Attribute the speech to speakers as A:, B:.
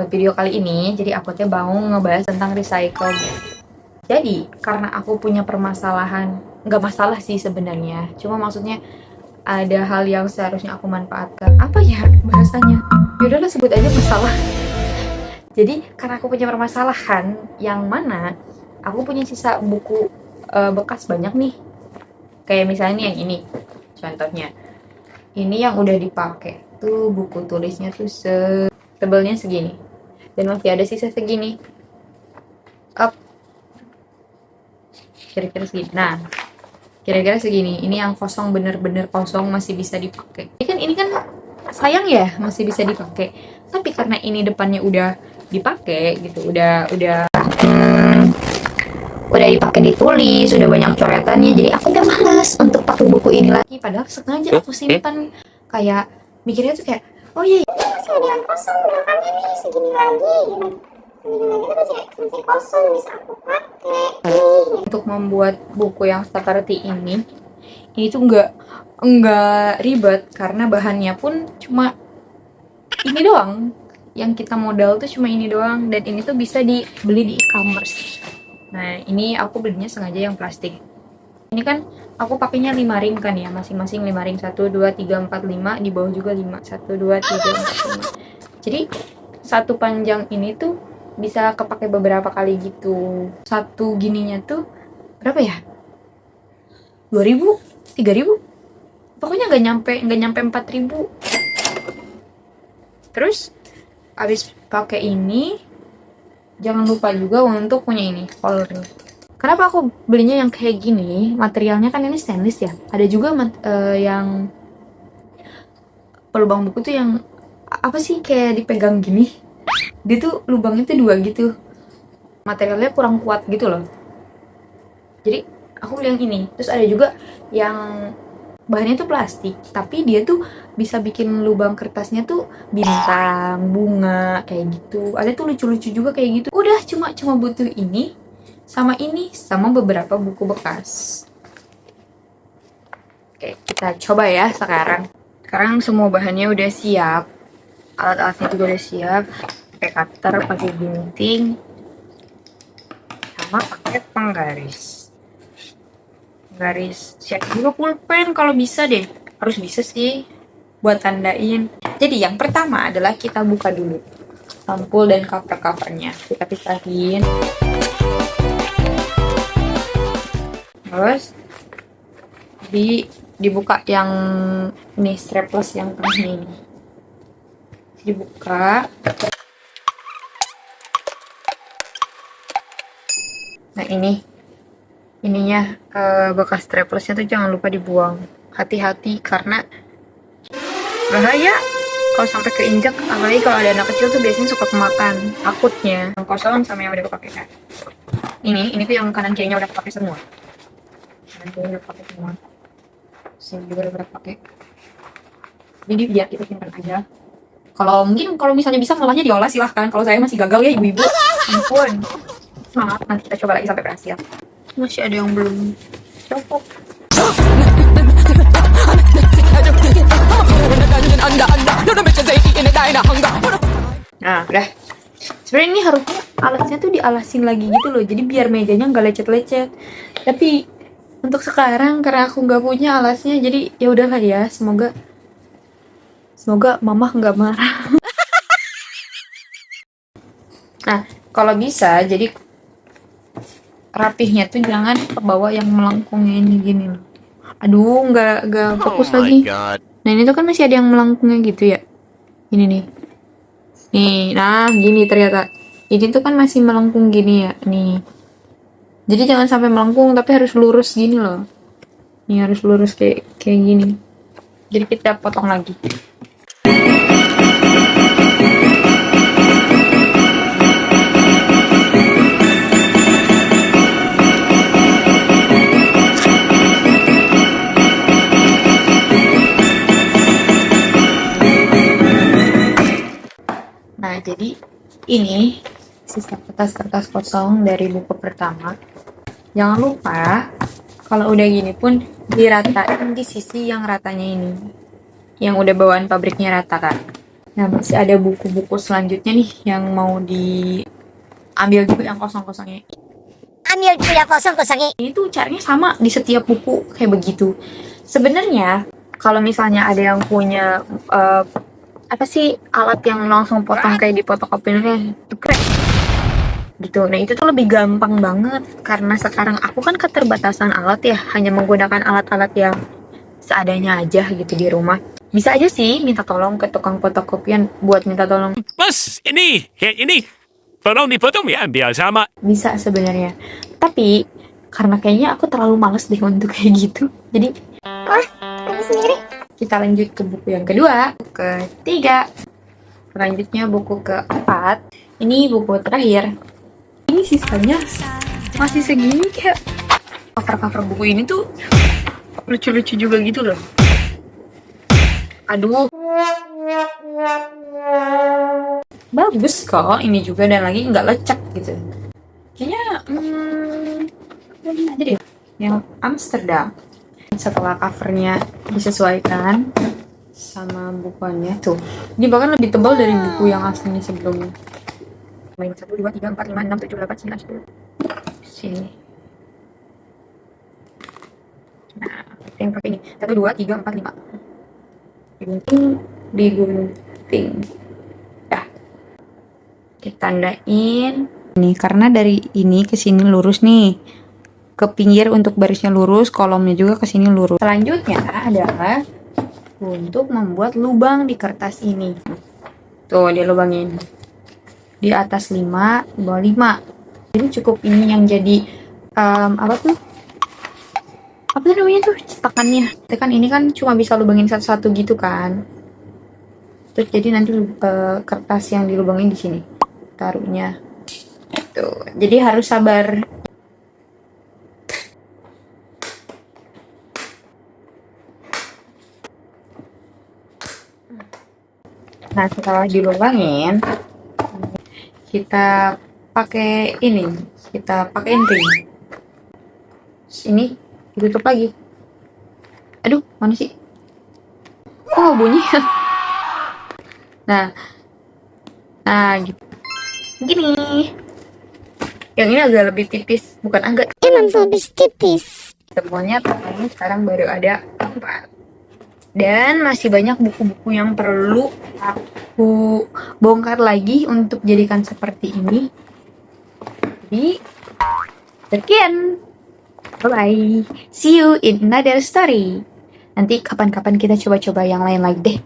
A: buat video kali ini, jadi aku tuh mau ngebahas tentang recycle. Jadi, karena aku punya permasalahan, nggak masalah sih sebenarnya, cuma maksudnya ada hal yang seharusnya aku manfaatkan. Apa ya bahasanya? Yaudahlah, sebut aja masalah. Jadi, karena aku punya permasalahan, yang mana aku punya sisa buku bekas banyak nih. Kayak misalnya nih yang ini, contohnya. Ini yang udah dipakai tuh buku tulisnya tuh tebelnya segini. Dan masih ada sisa segini. Up. Kira-kira segini. Nah, kira-kira segini. Ini yang kosong, bener-bener kosong, masih bisa dipakai. Ini kan sayang ya, masih bisa dipakai. Tapi karena ini depannya udah dipakai gitu, udah dipakai ditulis, sudah banyak coretannya, jadi aku udah males untuk pakai buku ini lagi. Padahal sengaja aku simpan, kayak mikirnya tuh kayak, oh iya, masih ada yang kosong, belakangnya nih segini lagi, masih kosong, bisa aku pakai. Untuk membuat buku yang seperti ini tuh nggak ribet, karena bahannya pun cuma ini doang. Yang kita modal tuh cuma ini doang, dan ini tuh bisa dibeli di e-commerce. Nah, ini aku belinya sengaja yang plastik. Ini kan aku pakainya 5 ring kan ya, masing-masing 5 ring. 1, 2, 3, 4, 5, di bawah juga 5. 1, 2, 3, 4, 5. Jadi, satu panjang ini tuh bisa kepake beberapa kali gitu. Satu gininya tuh berapa ya? 2.000, 3.000. Pokoknya nggak nyampe 4.000. Terus abis pakai ini, jangan lupa juga untuk punya ini, folder. Kenapa aku belinya yang kayak gini? Materialnya kan ini stainless ya. Ada juga yang pelubang buku tuh yang apa sih, kayak dipegang gini. Dia tuh lubangnya tuh 2 gitu. Materialnya kurang kuat gitu loh. Jadi aku beli yang ini. Terus ada juga yang bahannya tuh plastik, tapi dia tuh bisa bikin lubang kertasnya tuh bintang, bunga, kayak gitu. Ada tuh lucu-lucu juga kayak gitu. Udah cuma butuh ini, sama beberapa buku bekas. Oke, kita coba ya sekarang. Sekarang semua bahannya udah siap, alat-alatnya juga udah siap. Pakai cutter, pakai gunting, sama pakai penggaris. Siap juga pulpen kalau bisa deh. Harus bisa sih buat tandain. Jadi yang pertama adalah kita buka dulu sampul dan cover-covernya. Kita pisahin. Terus dibuka yang ini, strapless yang tengahnya ini. Dibuka. Nah, ininya bekas straplessnya tuh jangan lupa dibuang. Hati-hati karena bahaya kalau sampai keinjak, apalagi kalau ada anak kecil tuh biasanya suka kemakan. Takutnya yang kosong sama yang udah kepake kan. Ini tuh yang kanan kirinya udah kepake semua. Kanan kiri udah kepake semua. Sini juga udah kepake. Jadi biar kita simpan aja. Kalau misalnya bisa ngelahnya diolah silahkan. Kalau saya masih gagal ya ibu-ibu. Ampun. Semangat, nanti kita coba lagi sampai berhasil. Masih ada yang belum cocok. Nah, udah. Sebenarnya ini harusnya alasnya tuh dialasin lagi gitu loh. Jadi biar mejanya nggak lecet-lecet. Tapi untuk sekarang karena aku nggak punya alasnya, jadi ya udahlah ya. Semoga mamah nggak marah. Nah, kalau bisa jadi rapihnya tuh jangan ke bawah yang melengkungnya ini gini loh. Aduh, nggak fokus lagi. Nah, ini tuh kan masih ada yang melengkungnya gitu ya. Ini nih. Nih, nah gini ternyata. Ini tuh kan masih melengkung gini ya, nih. Jadi jangan sampai melengkung, tapi harus lurus gini loh. Nih harus lurus kayak gini. Jadi kita potong lagi. Nah, jadi ini sisa kertas-kertas kosong dari buku pertama. Jangan lupa kalau udah gini pun diratain di sisi yang ratanya ini. Yang udah bawaan pabriknya rata kan. Nah, masih ada buku-buku selanjutnya nih yang mau diambil juga yang kosong-kosongnya.
B: Ambil dulu yang kosong-kosongnya.
A: Ini tuh caranya sama di setiap buku kayak begitu. Sebenarnya kalau misalnya ada yang punya apa sih alat yang langsung potong kayak di fotokopi itu keren gitu. Nah itu tuh lebih gampang banget karena sekarang aku kan keterbatasan alat ya, hanya menggunakan alat-alat yang seadanya aja gitu di rumah. Bisa aja sih minta tolong ke tukang fotokopian buat minta tolong.
C: Mas, ini. Tolong dipotong ya, biar sama.
A: Bisa sebenarnya. Tapi karena kayaknya aku terlalu males deh untuk kayak gitu. Jadi
B: Ini sendiri.
A: kita lanjut ke buku yang kedua, ketiga. Selanjutnya buku keempat. Ini buku terakhir. Ini sisanya masih segini kayak cover-cover buku ini tuh lucu-lucu juga gitu loh. Aduh. Bagus kok ini juga dan lagi nggak lecek gitu. Kayaknya aja deh yang Amsterdam. Setelah covernya disesuaikan sama bukunya tuh, ini bahkan lebih tebal dari buku yang aslinya sebelumnya. Main 1, 2, 3, 4, 5, 6, 7, 8, 9, 10. Sini. Nah, yang pakai ini 1, 2, 3, 4, 5. Digunting. Dah. Kita tandain. Nih, karena dari ini ke sini lurus nih. Ke pinggir untuk barisnya lurus, kolomnya juga ke sini lurus. Selanjutnya adalah untuk membuat lubang di kertas ini. Tuh, dia lubangin. Di atas 5, di bawah 5. Jadi cukup ini yang jadi apa tuh? Apa tuh namanya tuh cetakannya? Kan ini kan cuma bisa lubangin satu-satu gitu kan. Terus jadi nanti kertas yang dilubangin di sini. Taruhnya. Tuh. Jadi harus sabar. Nah, setelah dilubangin, kita pakai ini, kita pakai ring. Ini ditutup lagi. Aduh, mana sih? Oh, bunyi. Nah, gitu. Gini. Yang ini agak lebih tipis, bukan agak.
B: Emang lebih tipis.
A: Semuanya totalnya sekarang baru ada 4. Dan masih banyak buku-buku yang perlu aku bongkar lagi untuk jadikan seperti ini. Jadi, sekian. Bye-bye. See you in another story. Nanti kapan-kapan kita coba-coba yang lain lagi deh.